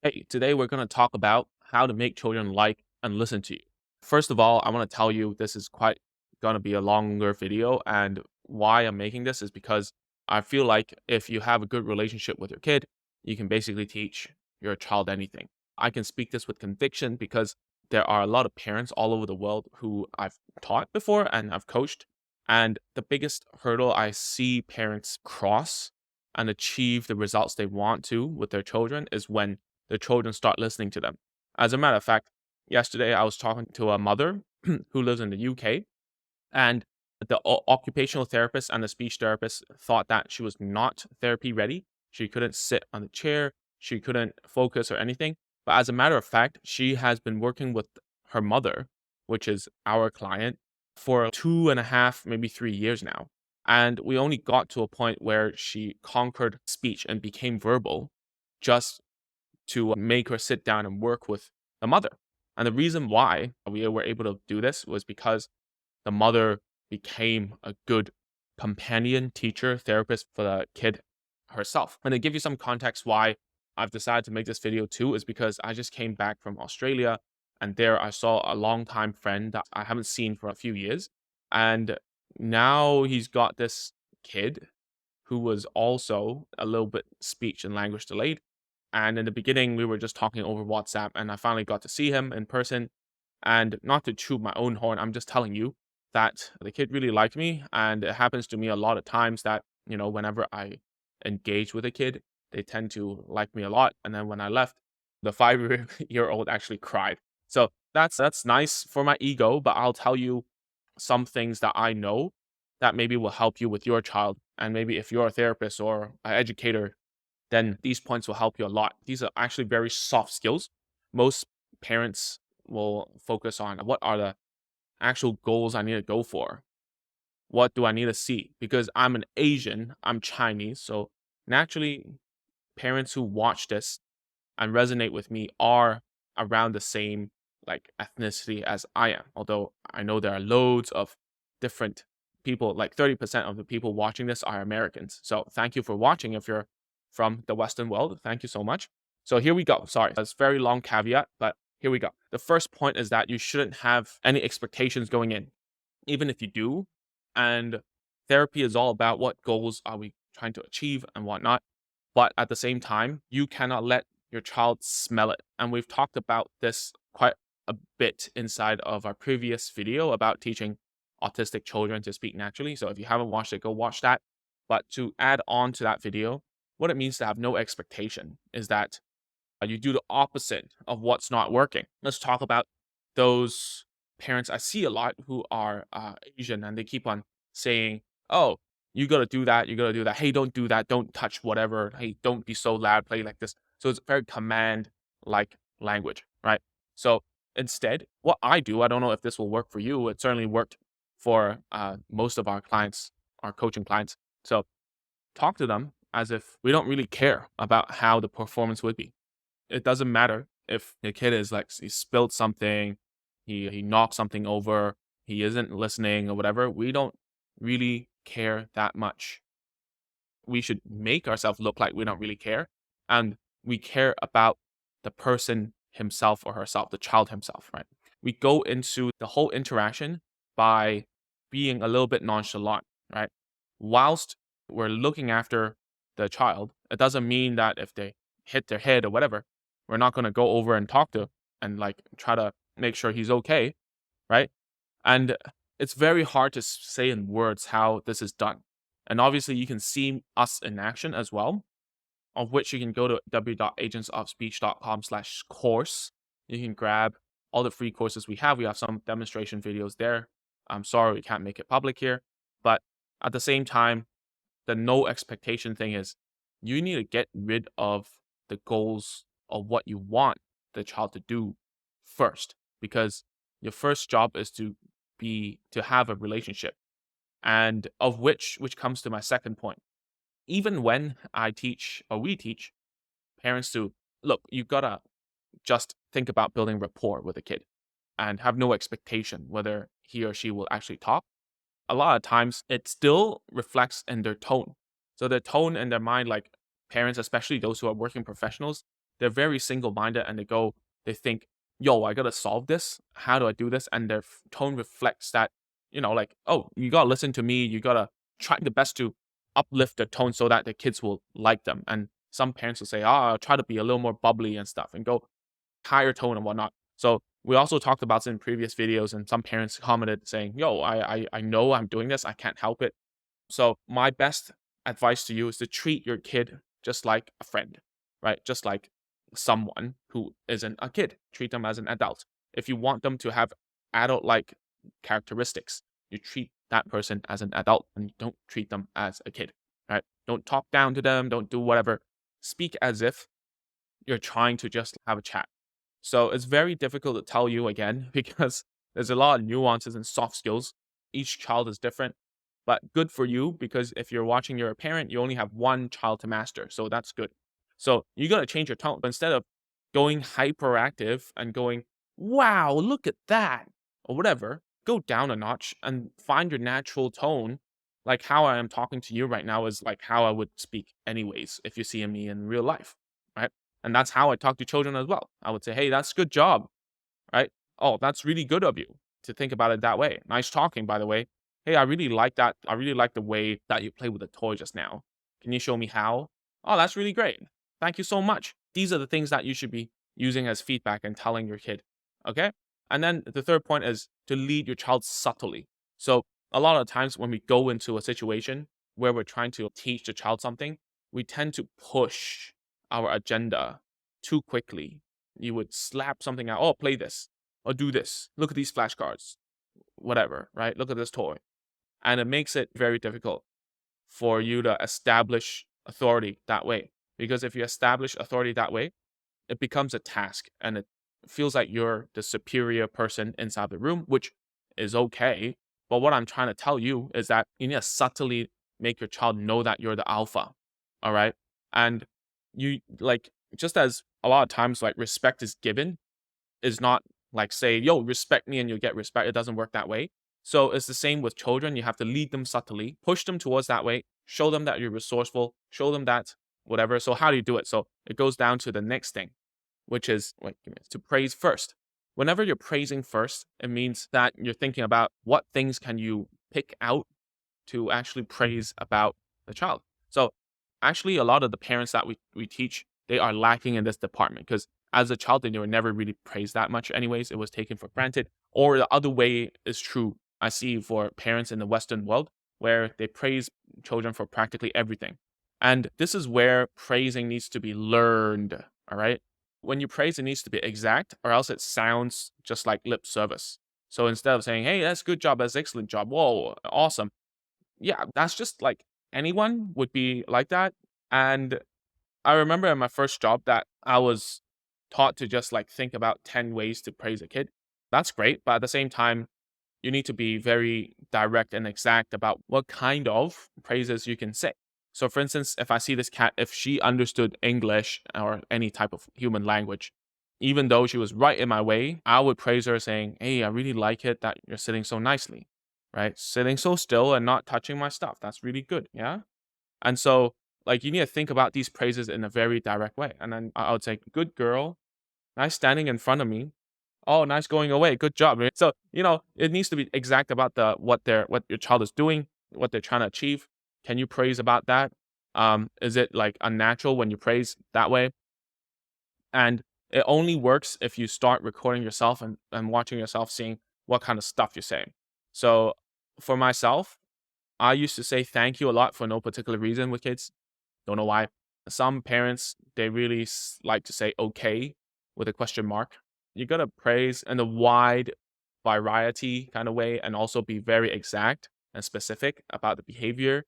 Hey, today we're going to talk about how to make children like and listen to you. First of all, I want to tell you this is quite going to be a longer video. And why I'm making this is because I feel like if you have a good relationship with your kid, you can basically teach your child anything. I can speak this with conviction because there are a lot of parents all over the world who I've taught before and I've coached. And the biggest hurdle I see parents cross and achieve the results they want to with their children is when the children start listening to them. As a matter of fact, yesterday I was talking to a mother who lives in the UK, and the occupational therapist and the speech therapist thought that she was not therapy ready. She couldn't sit on the chair, she couldn't focus or anything. But as a matter of fact, she has been working with her mother, which is our client, for 2.5, maybe 3 years now. And we only got to a point where she conquered speech and became verbal just to make her sit down and work with the mother. And the reason why we were able to do this was because the mother became a good companion, teacher, therapist for the kid herself. And to give you some context why I've decided to make this video too, is because I just came back from Australia and there I saw a longtime friend that I haven't seen for a few years. And now he's got this kid who was also a little bit speech and language delayed. And in the beginning, we were just talking over WhatsApp, and I finally got to see him in person. And not to chew my own horn, I'm just telling you that the kid really liked me. And it happens to me a lot of times that, whenever I engage with a kid, they tend to like me a lot. And then when I left, the 5 year old actually cried. So that's nice for my ego, but I'll tell you some things that I know that maybe will help you with your child. And maybe if you're a therapist or an educator, then these points will help you a lot. These are actually very soft skills. Most parents will focus on what are the actual goals I need to go for? What do I need to see? Because I'm an Asian, I'm Chinese. So naturally, parents who watch this and resonate with me are around the same like ethnicity as I am. Although I know there are loads of different people, like 30% of the people watching this are Americans. So thank you for watching. If you're from the Western world, thank you so much. So here we go. Sorry, that's a very long caveat, but here we go. The first point is that you shouldn't have any expectations going in, even if you do. And therapy is all about what goals are we trying to achieve and whatnot. But at the same time, you cannot let your child smell it. And we've talked about this quite a bit inside of our previous video about teaching autistic children to speak naturally. So if you haven't watched it, go watch that. But to add on to that video, what it means to have no expectation is that you do the opposite of what's not working. Let's talk about those parents I see a lot who are Asian and they keep on saying, oh, you got to do that. You got to do that. Hey, don't do that. Don't touch whatever. Hey, don't be so loud. Play like this. So it's very command like language, right? So instead, what I do, I don't know if this will work for you. It certainly worked for most of our clients, our coaching clients. So talk to them as if we don't really care about how the performance would be. It doesn't matter if the kid is like he spilled something, he knocked something over, he isn't listening or whatever. We don't really care that much. We should make ourselves look like we don't really care, and we care about the person himself or herself, the child himself, right? We go into the whole interaction by being a little bit nonchalant, right? Whilst we're looking after the child, it doesn't mean that if they hit their head or whatever, we're not going to go over and talk to and like try to make sure he's okay, right? And it's very hard to say in words how this is done. And obviously, you can see us in action as well, of which you can go to w.agentsofspeech.com/course. You can grab all the free courses we have. We have some demonstration videos there. I'm sorry we can't make it public here. But at the same time, the no expectation thing is you need to get rid of the goals of what you want the child to do first, because your first job is to have a relationship, and of which comes to my second point. Even when I teach or we teach parents to look, you gotta just think about building rapport with a kid and have no expectation whether he or she will actually talk. A lot of times it still reflects in their tone. So their tone and their mind, like parents, especially those who are working professionals, they're very single-minded and they think, yo, I gotta solve this. How do I do this? And their tone reflects that, like, oh, you gotta listen to me. You gotta try the best to uplift the tone so that the kids will like them. And some parents will say, I'll try to be a little more bubbly and stuff and go higher tone and whatnot. So we also talked about this in previous videos, and some parents commented saying, yo, I know I'm doing this. I can't help it. So my best advice to you is to treat your kid just like a friend, right? Just like someone who isn't a kid. Treat them as an adult. If you want them to have adult-like characteristics, you treat that person as an adult and don't treat them as a kid, right? Don't talk down to them. Don't do whatever. Speak as if you're trying to just have a chat. So it's very difficult to tell you again because there's a lot of nuances and soft skills. Each child is different, but good for you because if you're watching, you're a parent, you only have one child to master. So that's good. So you got to change your tone. But instead of going hyperactive and going, wow, look at that, or whatever, go down a notch and find your natural tone. Like how I am talking to you right now is like how I would speak anyways if you see me in real life, right? And that's how I talk to children as well. I would say, hey, that's good job, right? Oh, that's really good of you to think about it that way. Nice talking, by the way. Hey, I really like that. I really like the way that you played with the toy just now. Can you show me how? Oh, that's really great. Thank you so much. These are the things that you should be using as feedback and telling your kid. Okay. And then the third point is to lead your child subtly. So a lot of times when we go into a situation where we're trying to teach the child something, we tend to push our agenda too quickly. You would slap something out. Oh, play this or do this. Look at these flashcards, whatever, right? Look at this toy. And it makes it very difficult for you to establish authority that way. Because if you establish authority that way, it becomes a task and it feels like you're the superior person inside the room, which is okay. But what I'm trying to tell you is that you need to subtly make your child know that you're the alpha. All right. And you like, just as a lot of times, like respect is given, is not like say, yo, respect me and you'll get respect. It doesn't work that way. So it's the same with children. You have to lead them subtly, push them towards that way, show them that you're resourceful, show them that whatever. So how do you do it? So it goes down to the next thing, which is wait, give me, to praise first. Whenever you're praising first, it means that you're thinking about what things can you pick out to actually praise about the child. So actually a lot of the parents that we teach, they are lacking in this department because as a child, they were never really praised that much anyways. It was taken for granted. Or the other way is true. I see for parents in the Western world where they praise children for practically everything. And this is where praising needs to be learned. All right. When you praise, it needs to be exact, or else it sounds just like lip service. So instead of saying, hey, that's good job, that's excellent job, whoa, awesome. Yeah, that's just like anyone would be like that. And I remember in my first job that I was taught to just like think about 10 ways to praise a kid. That's great. But at the same time, you need to be very direct and exact about what kind of praises you can say. So, for instance, if I see this cat, if she understood English or any type of human language, even though she was right in my way, I would praise her saying, hey, I really like it that you're sitting so nicely, right? Sitting so still and not touching my stuff. That's really good. Yeah. And so, like, you need to think about these praises in a very direct way. And then I would say, good girl, nice standing in front of me. Oh, nice going away. Good job. Right? So, it needs to be exact about what your child is doing, what they're trying to achieve. Can you praise about that? Is it like unnatural when you praise that way? And it only works if you start recording yourself and watching yourself, seeing what kind of stuff you're saying. So for myself, I used to say thank you a lot for no particular reason with kids. Don't know why. Some parents, they really like to say okay with a question mark. You gotta praise in a wide variety kind of way and also be very exact and specific about the behavior.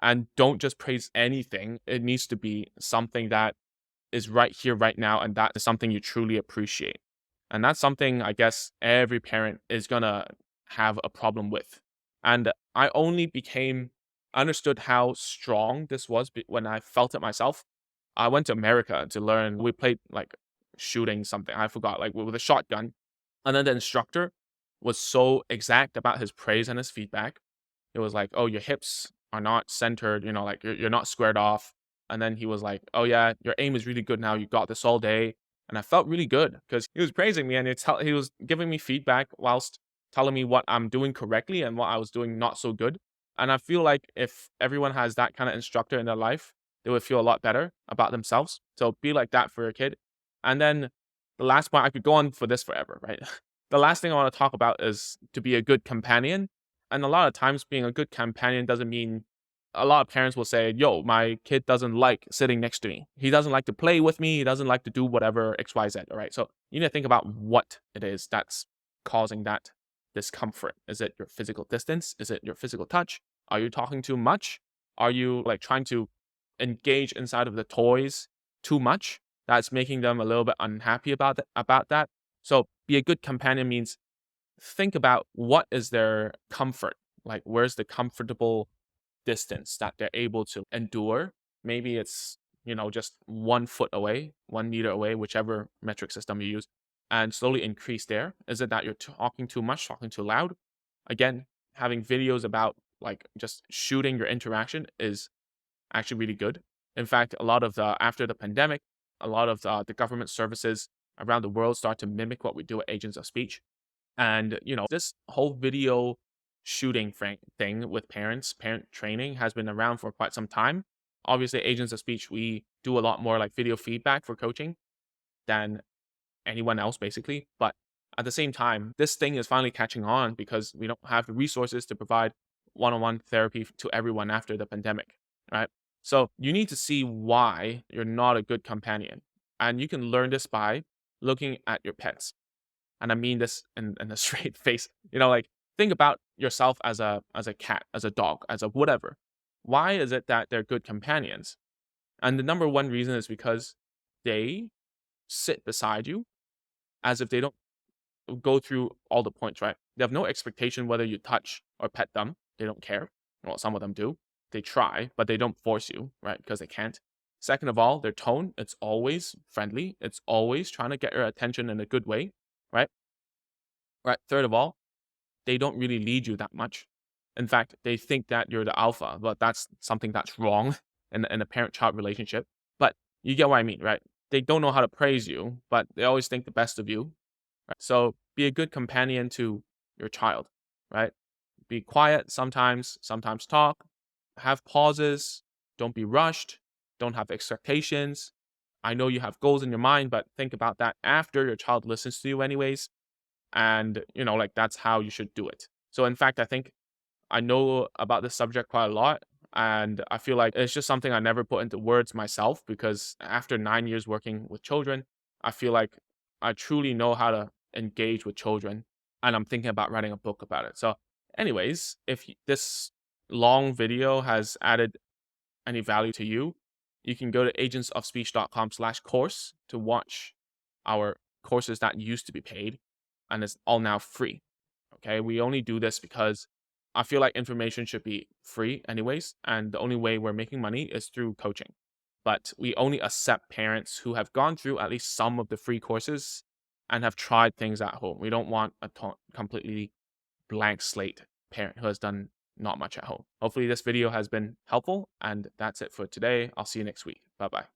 And don't just praise anything. It needs to be something that is right here, right now, and that is something you truly appreciate. And that's something I guess every parent is gonna have a problem with. And I only understood how strong this was when I felt it myself. I went to America to learn. We played like shooting something. I forgot, like with a shotgun. And then the instructor was so exact about his praise and his feedback. It was like, oh, your hips are not centered, like you're not squared off. And then he was like, "Oh yeah, your aim is really good now. You got this all day." And I felt really good because he was praising me and he was giving me feedback whilst telling me what I'm doing correctly and what I was doing not so good. And I feel like if everyone has that kind of instructor in their life, they would feel a lot better about themselves. So be like that for your kid. And then the last point, I could go on for this forever, right? The last thing I want to talk about is to be a good companion. And a lot of times, being a good companion doesn't mean, a lot of parents will say, "Yo, my kid doesn't like sitting next to me. He doesn't like to play with me. He doesn't like to do whatever XYZ." All right. So you need to think about what it is that's causing that discomfort. Is it your physical distance? Is it your physical touch? Are you talking too much? Are you like trying to engage inside of the toys too much? That's making them a little bit unhappy about that. So be a good companion means think about what is their comfort. Like where's the comfortable distance that they're able to endure. Maybe it's, just 1 foot away, 1 meter away, whichever metric system you use, and slowly increase there. Is it that you're talking too much, talking too loud? Again, having videos about like just shooting your interaction is actually really good. In fact, a lot of after the pandemic, a lot of the government services around the world start to mimic what we do at Agents of Speech. And, this whole video shooting thing with parent training has been around for quite some time. Obviously, Agents of Speech, we do a lot more like video feedback for coaching than anyone else, basically. But at the same time, this thing is finally catching on because we don't have the resources to provide one-on-one therapy to everyone after the pandemic, right? So you need to see why you're not a good companion. And you can learn this by looking at your pets. And I mean this in a straight face. Like think about yourself as a cat, as a dog, as a whatever. Why is it that they're good companions? And the number one reason is because they sit beside you as if they don't go through all the points, right? They have no expectation whether you touch or pet them. They don't care. Well, some of them do. They try, but they don't force you, right? Because they can't. Second of all, their tone, it's always friendly. It's always trying to get your attention in a good way, right? Right. Third of all, they don't really lead you that much. In fact, they think that you're the alpha, but that's something that's wrong in a parent-child relationship. But you get what I mean, right? They don't know how to praise you, but they always think the best of you. Right? So be a good companion to your child, right? Be quiet sometimes talk, have pauses, don't be rushed, don't have expectations. I know you have goals in your mind, but think about that after your child listens to you anyways. And, like that's how you should do it. So in fact, I think I know about this subject quite a lot. And I feel like it's just something I never put into words myself because after 9 years working with children, I feel like I truly know how to engage with children. And I'm thinking about writing a book about it. So, anyways, if this long video has added any value to you, you can go to agentsofspeech.com/course to watch our courses that used to be paid and it's all now free. Okay. We only do this because I feel like information should be free anyways. And the only way we're making money is through coaching. But we only accept parents who have gone through at least some of the free courses and have tried things at home. We don't want a completely blank slate parent who has done not much at home. Hopefully this video has been helpful and that's it for today. I'll see you next week. Bye bye.